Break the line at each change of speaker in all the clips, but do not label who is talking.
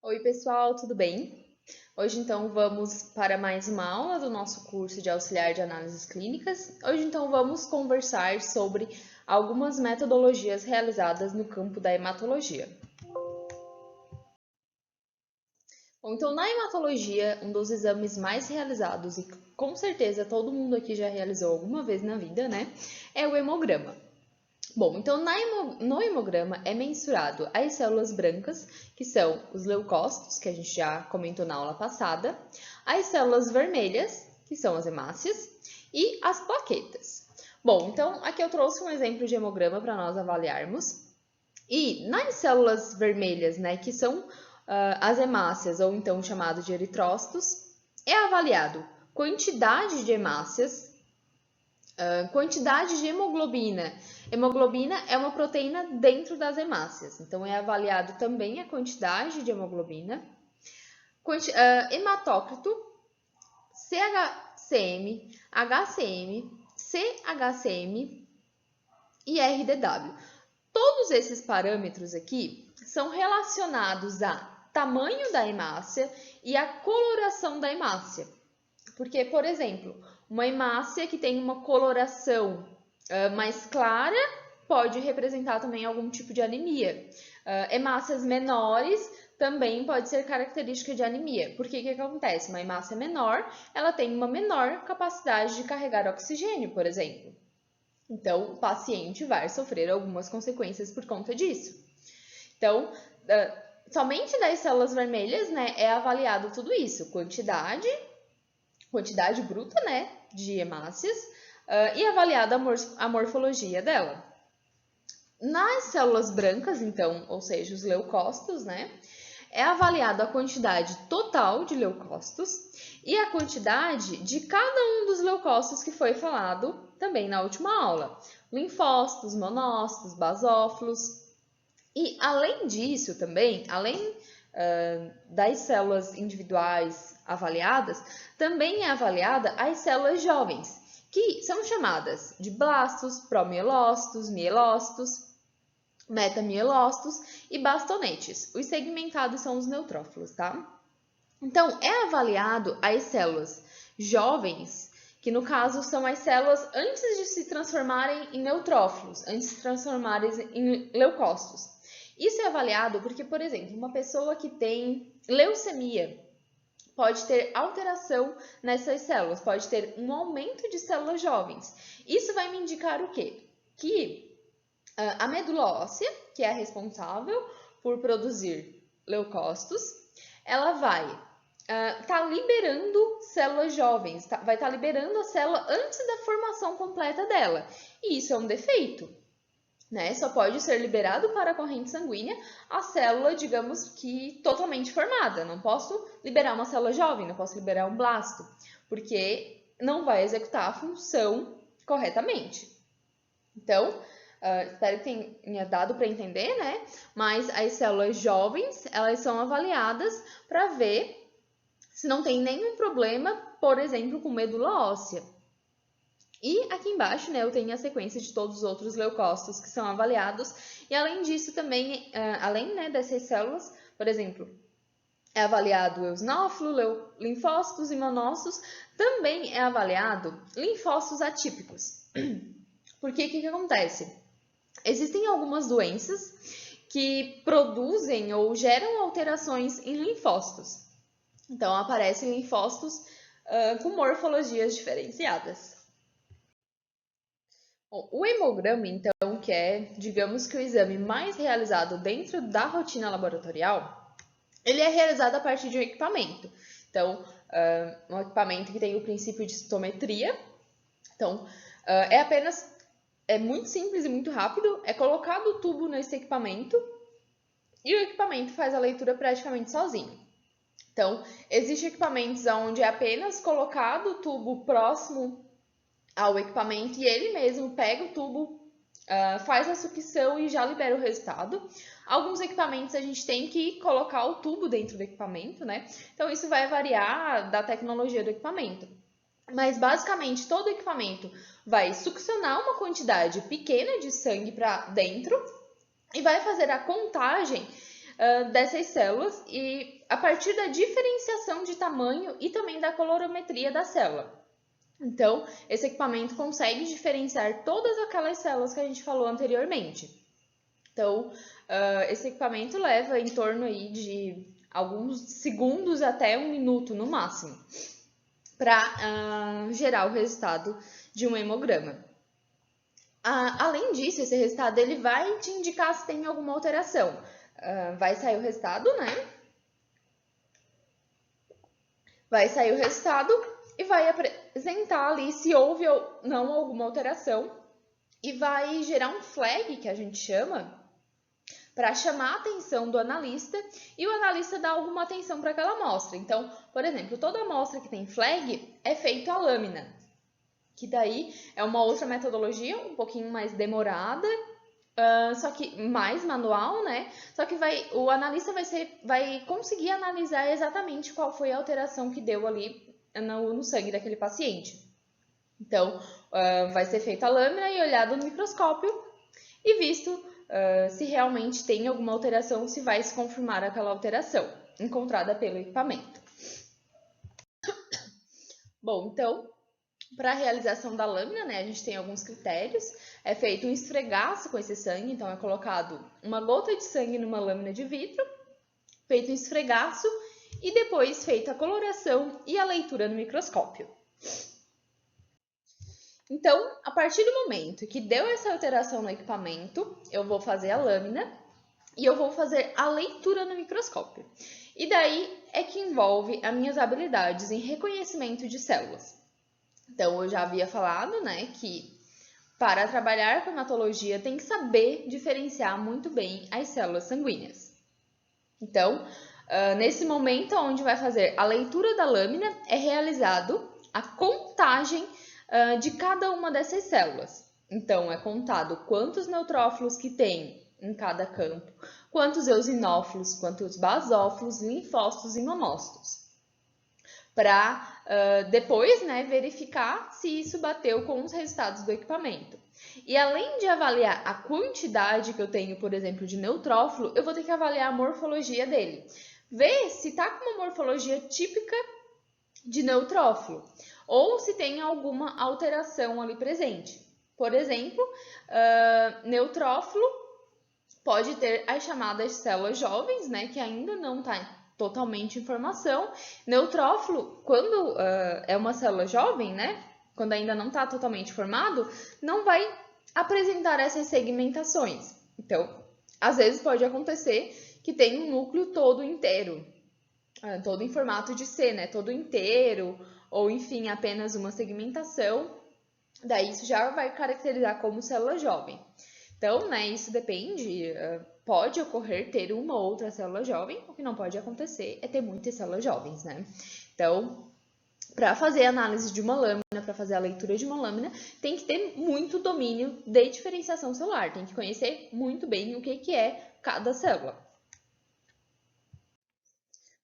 Oi, pessoal, tudo bem? Hoje, então, vamos para mais uma aula do nosso curso de auxiliar de análises clínicas. Hoje, então, vamos conversar sobre algumas metodologias realizadas no campo da hematologia. Bom, então, na hematologia, um dos exames mais realizados, e com certeza todo mundo aqui já realizou alguma vez na vida, né? É o hemograma. Bom, então no hemograma é mensurado as células brancas, que são os leucócitos, que a gente já comentou na aula passada, as células vermelhas, que são as hemácias, e as plaquetas. Bom, então aqui eu trouxe um exemplo de hemograma para nós avaliarmos. E nas células vermelhas, né, que são as hemácias, ou então chamado de eritrócitos, é avaliado quantidade de hemácias, quantidade de hemoglobina. Hemoglobina é uma proteína dentro das hemácias, então é avaliado também a quantidade de hemoglobina. Hematócrito, CHCM, HCM, CHCM e RDW. Todos esses parâmetros aqui são relacionados a tamanho da hemácia e a coloração da hemácia. Porque, por exemplo, uma hemácia que tem uma coloração mais clara pode representar também algum tipo de anemia. Hemácias menores também pode ser característica de anemia. Porque o que acontece? Uma hemácia menor, ela tem uma menor capacidade de carregar oxigênio, por exemplo. Então, o paciente vai sofrer algumas consequências por conta disso. Então, somente das células vermelhas, né, é avaliado tudo isso: quantidade bruta, né, de hemácias, e avaliada a morfologia dela. Nas células brancas, então, ou seja, os leucócitos, né, é avaliada a quantidade total de leucócitos e a quantidade de cada um dos leucócitos que foi falado também na última aula. Linfócitos, monócitos, basófilos. E além disso também, além das células individuais avaliadas, também é avaliada as células jovens, que são chamadas de blastos, promielócitos, mielócitos, metamielócitos e bastonetes. Os segmentados são os neutrófilos, tá? Então, é avaliado as células jovens, que no caso são as células antes de se transformarem em neutrófilos, antes de se transformarem em leucócitos. Isso é avaliado porque, por exemplo, uma pessoa que tem leucemia pode ter alteração nessas células, pode ter um aumento de células jovens. Isso vai me indicar o quê? Que a medula óssea, que é a responsável por produzir leucócitos, ela vai tá liberando células jovens, vai estar liberando a célula antes da formação completa dela. E isso é um defeito, né? Só pode ser liberado para a corrente sanguínea a célula, digamos que totalmente formada. Não posso liberar uma célula jovem, não posso liberar um blasto, porque não vai executar a função corretamente. Então, espero que tenha dado para entender, né? Mas as células jovens, elas são avaliadas para ver se não tem nenhum problema, por exemplo, com medula óssea. E aqui embaixo, né, eu tenho a sequência de todos os outros leucócitos que são avaliados. E além disso, também, além, né, dessas células, por exemplo, é avaliado o eosinófilo, linfócitos e monócitos, também é avaliado linfócitos atípicos. Porque o que acontece? Existem algumas doenças que produzem ou geram alterações em linfócitos. Então, aparecem linfócitos com morfologias diferenciadas. Bom, o hemograma, então, que é, digamos que o exame mais realizado dentro da rotina laboratorial, ele é realizado a partir de um equipamento. Então, um equipamento que tem o princípio de citometria. Então, é muito simples e muito rápido. É colocado o tubo nesse equipamento e o equipamento faz a leitura praticamente sozinho. Então, existem equipamentos onde é apenas colocado o tubo próximo ao equipamento e ele mesmo pega o tubo, faz a sucção e já libera o resultado. Alguns equipamentos a gente tem que colocar o tubo dentro do equipamento, né? Então, isso vai variar da tecnologia do equipamento. Mas, basicamente, todo equipamento vai succionar uma quantidade pequena de sangue para dentro e vai fazer a contagem dessas células e a partir da diferenciação de tamanho e também da colorimetria da célula. Então, esse equipamento consegue diferenciar todas aquelas células que a gente falou anteriormente. Então, esse equipamento leva em torno aí de alguns segundos até 1 minuto no máximo para gerar o resultado de um hemograma. Além disso, esse resultado ele vai te indicar se tem alguma alteração. Vai sair o resultado, né? Vai sair o resultado e vai apresentar ali se houve ou não alguma alteração e vai gerar um flag, que a gente chama, para chamar a atenção do analista e o analista dá alguma atenção para aquela amostra. Então, por exemplo, toda amostra que tem flag é feita a lâmina, que daí é uma outra metodologia um pouquinho mais demorada, só que mais manual, né? Só que o analista vai conseguir analisar exatamente qual foi a alteração que deu ali no sangue daquele paciente. Então, vai ser feita a lâmina e olhado no microscópio e visto se realmente tem alguma alteração, se vai se confirmar aquela alteração encontrada pelo equipamento. Bom, então, para a realização da lâmina, né, a gente tem alguns critérios. É feito um esfregaço com esse sangue, então é colocado uma gota de sangue numa lâmina de vidro, feito um esfregaço e depois feita a coloração e a leitura no microscópio. Então, a partir do momento que deu essa alteração no equipamento, eu vou fazer a lâmina e eu vou fazer a leitura no microscópio. E daí é que envolve as minhas habilidades em reconhecimento de células. Então, eu já havia falado, né, que para trabalhar com hematologia tem que saber diferenciar muito bem as células sanguíneas. Então, nesse momento onde vai fazer a leitura da lâmina, é realizado a contagem de cada uma dessas células. Então, é contado quantos neutrófilos que tem em cada campo, quantos eosinófilos, quantos basófilos, linfócitos e monócitos. Para depois, né, verificar se isso bateu com os resultados do equipamento. E além de avaliar a quantidade que eu tenho, por exemplo, de neutrófilo, eu vou ter que avaliar a morfologia dele. Ver se está com uma morfologia típica de neutrófilo ou se tem alguma alteração ali presente. Por exemplo, neutrófilo pode ter as chamadas células jovens, né, que ainda não está totalmente em formação. Neutrófilo, quando é uma célula jovem, né, quando ainda não está totalmente formado, não vai apresentar essas segmentações. Então, às vezes pode acontecer que tem um núcleo todo inteiro, todo em formato de C, né, todo inteiro, ou enfim, apenas uma segmentação. Daí isso já vai caracterizar como célula jovem. Então, né, isso depende, pode ocorrer ter uma ou outra célula jovem, o que não pode acontecer é ter muitas células jovens, né? Então, para fazer a análise de uma lâmina, para fazer a leitura de uma lâmina, tem que ter muito domínio de diferenciação celular, tem que conhecer muito bem o que é cada célula.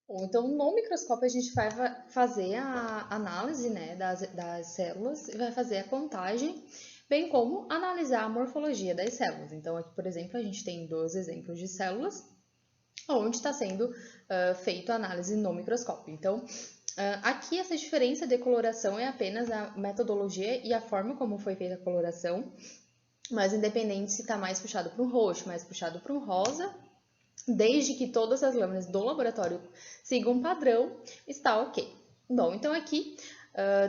Bom, então, no microscópio, a gente vai fazer a análise, né, das células e vai fazer a contagem, bem como analisar a morfologia das células. Então, aqui, por exemplo, a gente tem 2 exemplos de células, onde está sendo feita a análise no microscópio. Então, aqui essa diferença de coloração é apenas a metodologia e a forma como foi feita a coloração, mas independente se está mais puxado para um roxo, mais puxado para um rosa, desde que todas as lâminas do laboratório sigam um padrão, está ok. Bom, então aqui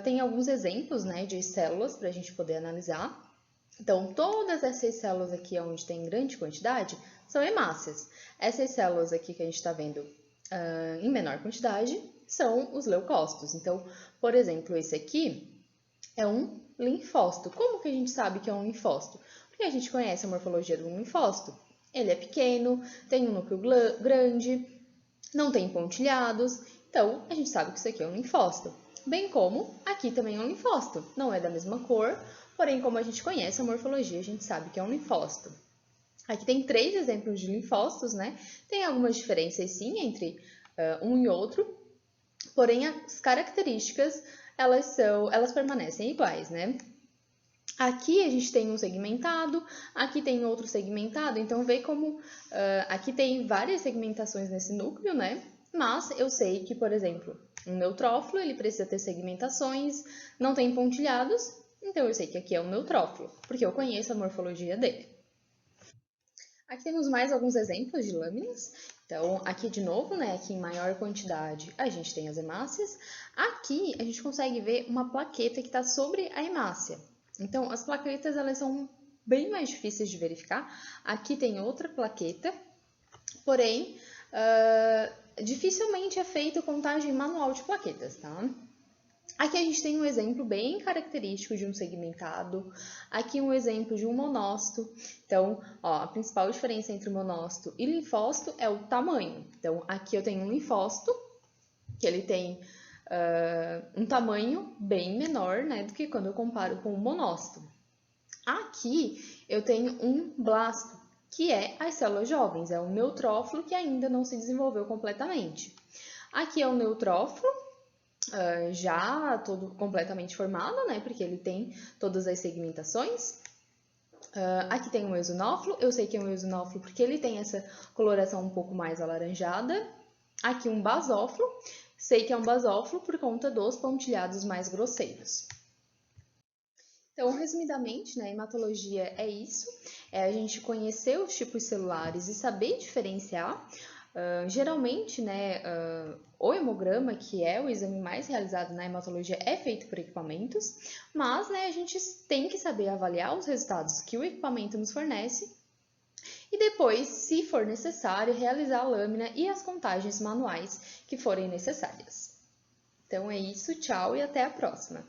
tem alguns exemplos, né, de células para a gente poder analisar. Então, todas essas células aqui onde tem grande quantidade são hemácias. Essas células aqui que a gente está vendo em menor quantidade são os leucócitos. Então, por exemplo, esse aqui é um linfócito. Como que a gente sabe que é um linfócito? Porque a gente conhece a morfologia do linfócito. Ele é pequeno, tem um núcleo grande, não tem pontilhados, então a gente sabe que isso aqui é um linfócito. Bem como aqui também é um linfócito, não é da mesma cor, porém como a gente conhece a morfologia, a gente sabe que é um linfócito. Aqui tem 3 exemplos de linfócitos, né? Tem algumas diferenças sim entre um e outro, porém as características elas permanecem iguais, né? Aqui a gente tem um segmentado, aqui tem outro segmentado, então vê como aqui tem várias segmentações nesse núcleo, né? Mas eu sei que, por exemplo, um neutrófilo ele precisa ter segmentações, não tem pontilhados, então eu sei que aqui é um neutrófilo, porque eu conheço a morfologia dele. Aqui temos mais alguns exemplos de lâminas. Então, aqui de novo, né, aqui em maior quantidade, a gente tem as hemácias. Aqui a gente consegue ver uma plaqueta que está sobre a hemácia. Então, as plaquetas elas são bem mais difíceis de verificar. Aqui tem outra plaqueta, porém, dificilmente é feito contagem manual de plaquetas, tá? Aqui a gente tem um exemplo bem característico de um segmentado, aqui um exemplo de um monócito. Então, ó, a principal diferença entre monócito e linfócito é o tamanho. Então, aqui eu tenho um linfócito, que ele tem um tamanho bem menor, né, do que quando eu comparo com o monócito. Aqui eu tenho um blasto, que é as células jovens, é um neutrófilo que ainda não se desenvolveu completamente. Aqui é um neutrófilo, já todo completamente formado, né? Porque ele tem todas as segmentações. Aqui tem um eosinófilo, eu sei que é um eosinófilo porque ele tem essa coloração um pouco mais alaranjada. Aqui um basófilo, sei que é um basófilo por conta dos pontilhados mais grosseiros. Então, resumidamente, né, hematologia é isso, é a gente conhecer os tipos celulares e saber diferenciar. Geralmente, né, o hemograma, que é o exame mais realizado na hematologia, é feito por equipamentos, mas né, a gente tem que saber avaliar os resultados que o equipamento nos fornece e depois, se for necessário, realizar a lâmina e as contagens manuais que forem necessárias. Então é isso, tchau e até a próxima!